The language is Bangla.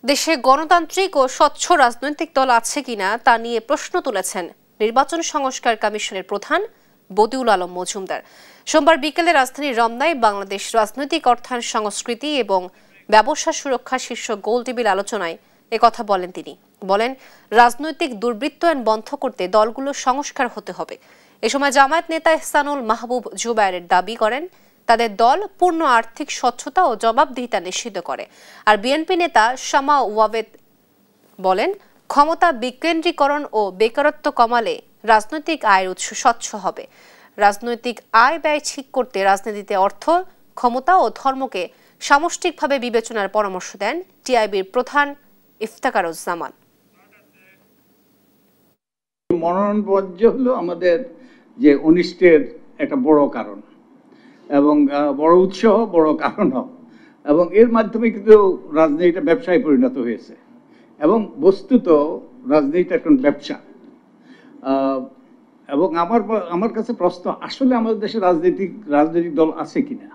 দেশে গণতান্ত্রিক ও স্বচ্ছ রাজনৈতিক দল আছে কিনা তা নিয়ে প্রশ্ন তুলেছেন নির্বাচন সংস্কার কমিশনের প্রধান বদিউল আলম মজুমদার। সোমবার বিকেলে রাজধানীর রমনায় বাংলাদেশ রাজনৈতিক অর্থায়ন, সংস্কৃতি এবং ব্যবসা সুরক্ষা শীর্ষক গোলটেবিল আলোচনায় একথা বলেন তিনি। বলেন, রাজনৈতিক দুর্বৃত্তায়ন বন্ধ করতে দলগুলো সংস্কার হতে হবে। এ সময় জামায়াত নেতা ইহসানুল মাহবুব জুবায়ের দাবি করেন, তাদের দল পূর্ণ আর্থিক স্বচ্ছতা ও জবাবদিহিতা নিশ্চিত করে। আর বিএনপি নেতা শামা ওয়াবেদ বলেন, ক্ষমতা বিকেন্দ্রীকরণ ও বেকারত্ব কমালে রাজনৈতিক আয়ের উৎস স্বচ্ছ হবে। রাজনৈতিক আয় ব্যয় ঠিক করতে রাজনীতিতে অর্থ, ক্ষমতা ও ধর্মকে সামষ্টিকভাবে বিবেচনার পরামর্শ দেন টিআইবির প্রধান ইফতেখারুজ্জামান। মনোনয়ন বর্জ্য হলো আমাদের যে অনিষ্টের একটা বড় কারণ এবং বড় উৎস, বড় কারণও, এবং এর মাধ্যমে কিন্তু রাজনীতিটা ব্যবসায় পরিণত হয়েছে এবং বস্তুত রাজনীতিটা এখন ব্যবসা। এবং আমার কাছে প্রশ্ন, আসলে আমাদের দেশে রাজনৈতিক দল আছে কিনা।